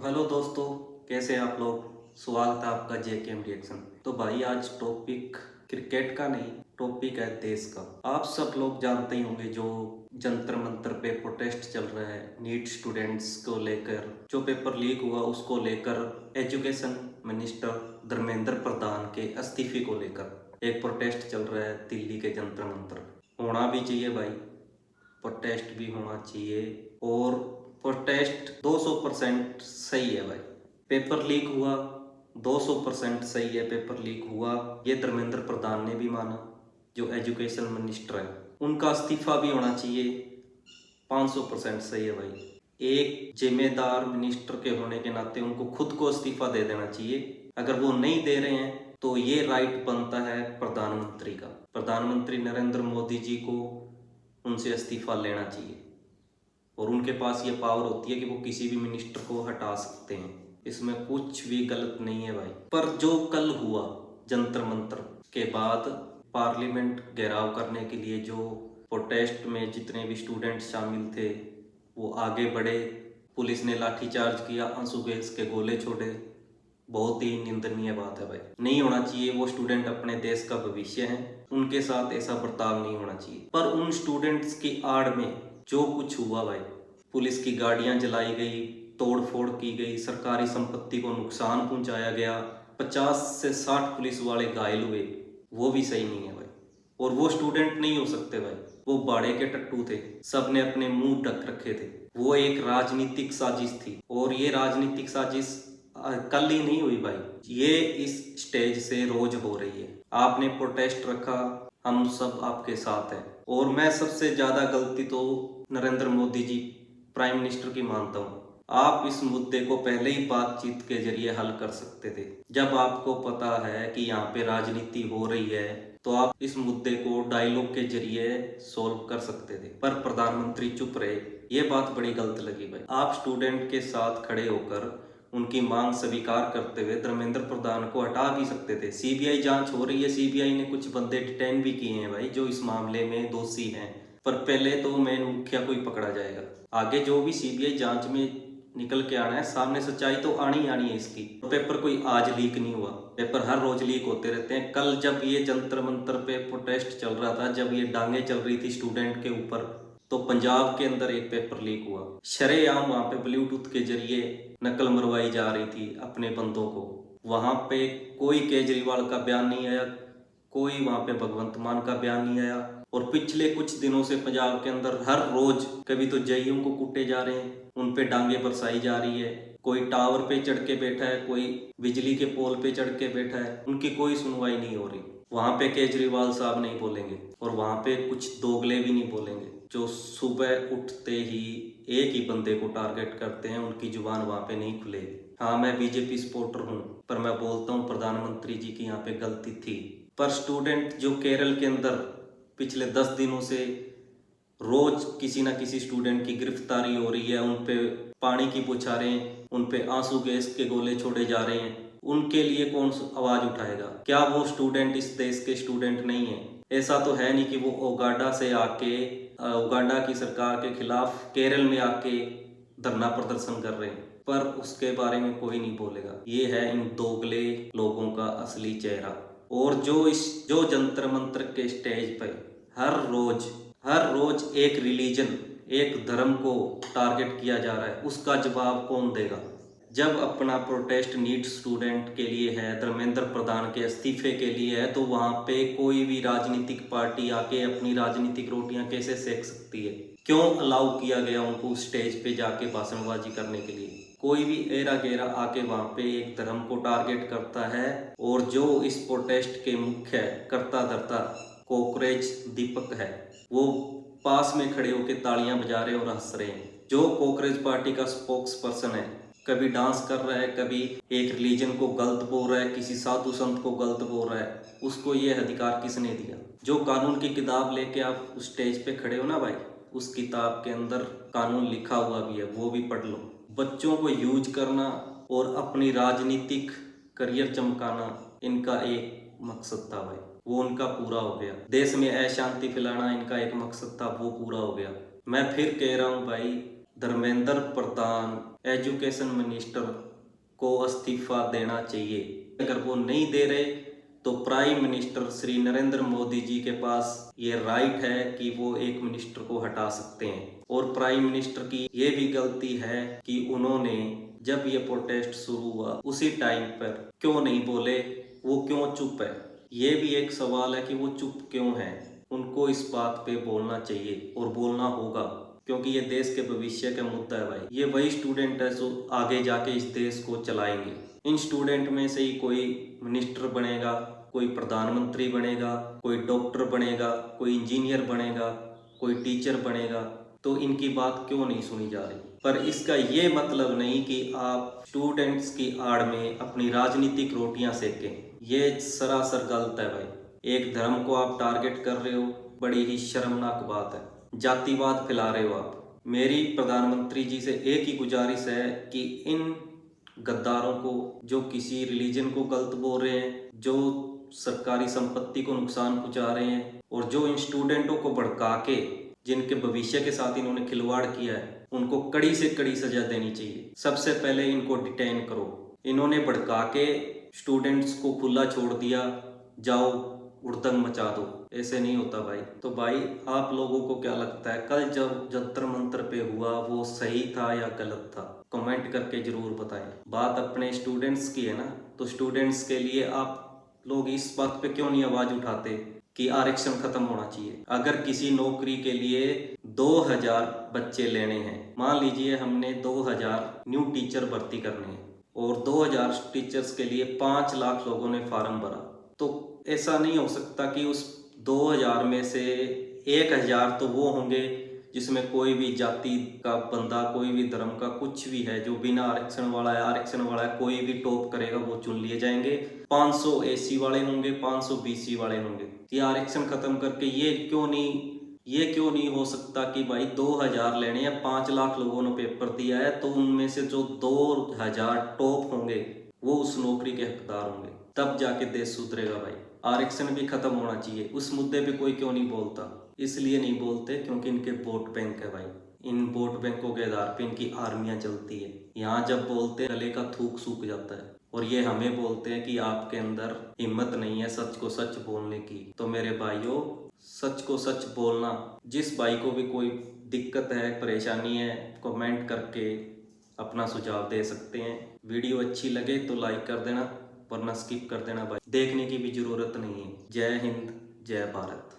Hello दोस्तों, कैसे हैं आप लोग। स्वागत है आपका जेकेएम रिएक्शन। तो भाई आज टॉपिक क्रिकेट का नहीं, टॉपिक है देश का। आप सब लोग जानते ही होंगे जो जंतर मंतर पे प्रोटेस्ट चल रहा है नीट स्टूडेंट्स को लेकर, जो पेपर लीक हुआ उसको लेकर, एजुकेशन मिनिस्टर धर्मेंद्र प्रधान के इस्तीफे को लेकर एक प्रोटेस्ट चल रहा है दिल्ली के जंतर मंतर। होना भी चाहिए भाई, प्रोटेस्ट भी होना चाहिए। और प्रोटेस्ट 200% सही है भाई। पेपर लीक हुआ, 200% सही है, पेपर लीक हुआ। ये धर्मेंद्र प्रधान ने भी माना, जो एजुकेशन मिनिस्टर है। उनका इस्तीफा भी होना चाहिए, 500% सही है भाई। एक जिम्मेदार मिनिस्टर के होने के नाते उनको खुद को इस्तीफा दे देना चाहिए। अगर वो नहीं दे रहे हैं तो ये राइट बनता है प्रधानमंत्री का। प्रधानमंत्री नरेंद्र मोदी जी को उनसे इस्तीफा लेना चाहिए और उनके पास ये पावर होती है कि वो किसी भी मिनिस्टर को हटा सकते हैं। इसमें कुछ भी गलत नहीं है भाई। पर जो कल हुआ जंतर मंतर के बाद, पार्लियामेंट घेराव करने के लिए जो प्रोटेस्ट में जितने भी स्टूडेंट शामिल थे वो आगे बढ़े, पुलिस ने लाठीचार्ज किया, आंसू गैस के गोले छोड़े। बहुत ही निंदनीय बात है भाई। नहीं होना चाहिए। वो स्टूडेंट अपने देश का भविष्य हैं, उनके साथ ऐसा बर्ताव नहीं होना चाहिए। पर उन स्टूडेंट्स की आड़ में जो कुछ हुआ भाई, पुलिस की गाड़ियां जलाई गई, तोड़ फोड़ की गई, सरकारी संपत्ति को नुकसान पहुंचाया गया, 50 से 60 पुलिस वाले घायल हुए, वो भी सही नहीं है भाई। और वो स्टूडेंट नहीं हो सकते भाई, वो बाड़े के टट्टू थे, सबने अपने मुंह ढक रखे थे। वो एक राजनीतिक साजिश थी और ये राजनीतिक साजिश कल ही नहीं हुई भाई, ये इस स्टेज से रोज हो रही है। आपने प्रोटेस्ट रखा, हम सब आपके साथ हैं। और मैं सबसे ज्यादा गलती तो नरेंद्र मोदी जी प्राइम मिनिस्टर की मानता हूँ। आप इस मुद्दे को पहले ही बातचीत के जरिए हल कर सकते थे। जब आपको पता है कि यहाँ पे राजनीति हो रही है तो आप इस मुद्दे को डायलॉग के जरिए सॉल्व कर सकते थे। पर प्रधानमंत्री चुप रहे, ये बात बड़ी गलत लगी भाई। आप स्टूडेंट के साथ खड़े होकर उनकी मांग स्वीकार करते हुए धर्मेंद्र प्रधान को हटा भी सकते थे। सीबीआई जांच हो रही है, सीबीआई ने कुछ बंदे डिटेन भी किए हैं भाई जो इस मामले में दोषी हैं। पर पहले तो मेन मुखिया को ही पकड़ा जाएगा। आगे जो भी सीबीआई जांच में निकल के आना है, सामने सच्चाई तो आनी ही आनी है इसकी। पेपर कोई आज लीक नहीं हुआ, पेपर हर रोज लीक होते रहते हैं। कल जब ये जंतर मंतर पे प्रोटेस्ट चल रहा था, जब ये डांगे चल रही थी स्टूडेंट के ऊपर, तो पंजाब के अंदर एक पेपर लीक हुआ। शरेआम वहां पे ब्लूटूथ के जरिए नकल मरवाई जा रही थी अपने बंदों को। वहां पे कोई केजरीवाल का बयान नहीं आया, कोई वहां पे भगवंत मान का बयान नहीं आया। और पिछले कुछ दिनों से पंजाब के अंदर हर रोज कभी तो जईयों को कूटे जा रहे हैं, उन पे डांगे बरसाई जा रही है। कोई टावर पे चढ़ के बैठा है, कोई बिजली के पोल पे चढ़ के बैठा है, उनकी कोई सुनवाई नहीं हो रही। वहां पे केजरीवाल साहब नहीं बोलेंगे और वहां पे कुछ दोगले भी नहीं बोलेंगे जो सुबह उठते ही एक ही बंदे को टारगेट करते हैं, उनकी जुबान वहां पे नहीं खुलेगी। हाँ, मैं बीजेपी सपोर्टर हूँ, पर मैं बोलता हूँ प्रधानमंत्री जी की यहाँ पे गलती थी। पर स्टूडेंट जो केरल के अंदर पिछले 10 दिनों से रोज किसी ना किसी स्टूडेंट की गिरफ्तारी हो रही है, उन पे पानी की बौछारें, उन पे आंसू गैस के गोले छोड़े जा रहे हैं, उनके लिए कौन आवाज उठाएगा। क्या वो स्टूडेंट इस देश के स्टूडेंट नहीं है? ऐसा तो है नहीं कि वो उगांडा से आके उगांडा की सरकार के खिलाफ केरल में आके धरना प्रदर्शन कर रहे हैं, पर उसके बारे में कोई नहीं बोलेगा। ये है इन दोगले लोगों का असली चेहरा। और जो जंतर मंत्र के स्टेज पर हर रोज एक रिलीजन, एक धर्म को टारगेट किया जा रहा है, उसका जवाब कौन देगा? जब अपना प्रोटेस्ट नीट स्टूडेंट के लिए है, धर्मेंद्र प्रधान के इस्तीफे के लिए है, तो वहां पे कोई भी राजनीतिक पार्टी आके अपनी राजनीतिक रोटियां कैसे सेक सकती है? क्यों अलाउ किया गया उनको स्टेज पे जाके भाषणबाजी करने के लिए? कोई भी एरा गेरा आके वहां पे एक धर्म को टारगेट करता है। और जो इस प्रोटेस्ट के मुख्य करता धरता कोकरेज दीपक है, वो पास में खड़े होकर तालियां बजा रहे और हंस रहे हैं। जो कोकरेज पार्टी का स्पोक्स पर्सन है, कभी डांस कर रहा है, कभी एक रिलीजन को गलत बोल रहा है, किसी साधु संत को गलत बोल रहा है, उसको ये अधिकार किसने दिया? जो कानून की किताब लेके आप उस स्टेज पे खड़े हो ना भाई, उस किताब के अंदर कानून लिखा हुआ भी है, वो भी पढ़ लो। बच्चों को यूज करना और अपनी राजनीतिक करियर चमकाना, इनका एक मकसद था भाई, वो उनका पूरा हो गया। देश में अशांति फैलाना इनका एक मकसद था, वो पूरा हो गया। मैं फिर कह रहा हूँ भाई, धर्मेंद्र प्रधान एजुकेशन मिनिस्टर को इस्तीफा देना चाहिए। अगर वो नहीं दे रहे तो प्राइम मिनिस्टर श्री नरेंद्र मोदी जी के पास ये राइट है कि वो एक मिनिस्टर को हटा सकते हैं। और प्राइम मिनिस्टर की ये भी गलती है कि उन्होंने जब ये प्रोटेस्ट शुरू हुआ उसी टाइम पर क्यों नहीं बोले, वो क्यों चुप है। ये भी एक सवाल है कि वो चुप क्यों है। उनको इस बात पे बोलना चाहिए और बोलना होगा, क्योंकि ये देश के भविष्य का मुद्दा है भाई। ये वही स्टूडेंट है जो आगे जाके इस देश को चलाएंगे। इन स्टूडेंट में से ही कोई मिनिस्टर बनेगा, कोई प्रधानमंत्री बनेगा, कोई डॉक्टर बनेगा, कोई इंजीनियर बनेगा, कोई टीचर बनेगा। तो इनकी बात क्यों नहीं सुनी जा रही। पर इसका ये मतलब नहीं कि आप स्टूडेंट्स की आड़ में अपनी राजनीतिक रोटियां सेकें। ये सरासर गलत है भाई। एक धर्म को आप टारगेट कर रहे हो, बड़ी ही शर्मनाक बात है। जातिवाद फैला रहे हो आप। मेरी प्रधानमंत्री जी से एक ही गुजारिश है कि इन गद्दारों को, जो किसी रिलीजन को गलत बोल रहे हैं, जो सरकारी संपत्ति को नुकसान पहुंचा रहे हैं, और जो इन स्टूडेंटों को भड़का के जिनके भविष्य के साथ इन्होंने खिलवाड़ किया है, उनको कड़ी से कड़ी सजा देनी चाहिए। सबसे पहले इनको डिटेन करो। इन्होंने भड़का के स्टूडेंट्स को खुला छोड़ दिया, जाओ उड़दंग मचा दो। ऐसे नहीं होता भाई। तो भाई आप लोगों को क्या लगता है, कल जब जंतर मंतर पे हुआ वो सही था या गलत था? कमेंट करके जरूर बताएं। बात अपने स्टूडेंट्स की है ना, तो स्टूडेंट्स के लिए आप लोग इस बात पे क्यों नहीं आवाज उठाते कि आरक्षण खत्म होना चाहिए। अगर किसी नौकरी के लिए 2000 बच्चे लेने हैं, मान लीजिए हमने 2000 न्यू टीचर भर्ती करने हैं और 2000 टीचर्स के लिए 5 लाख लोगों ने फार्म भरा, तो ऐसा नहीं हो सकता कि उस 2000 में से 1000 तो वो होंगे जिसमें कोई भी जाति का बंदा, कोई भी धर्म का कुछ भी है, जो बिना आरक्षण वाला है, आरक्षण वाला है, कोई भी टॉप करेगा वो चुन लिए जाएंगे। 500 एसी वाले होंगे, 500 बीसी वाले होंगे। ये आरक्षण खत्म करके ये क्यों नहीं हो सकता कि भाई 2000 लेने हैं, 5 लाख लोगों ने पेपर दिया है, तो उनमें से जो 2000 टॉप होंगे वो उस नौकरी के हकदार होंगे, तब जाके देश सुधरेगा भाई। आरक्षण भी खत्म होना चाहिए। उस मुद्दे पे कोई क्यों नहीं बोलता? इसलिए नहीं बोलते क्योंकि इनके वोट बैंक है भाई। इन वोट बैंकों के आधार पे इनकी आर्मियां चलती है। यहाँ जब बोलते हैं गले का थूक सूख जाता है, और ये हमें बोलते हैं कि आपके अंदर हिम्मत नहीं है सच को सच बोलने की। तो मेरे भाइयों, सच को सच बोलना। जिस भाई को भी कोई दिक्कत है, परेशानी है, कमेंट करके अपना सुझाव दे सकते हैं। वीडियो अच्छी लगे तो लाइक कर देना, वरना स्किप कर देना भाई। देखने की भी जरूरत नहीं है। जय हिंद, जय भारत।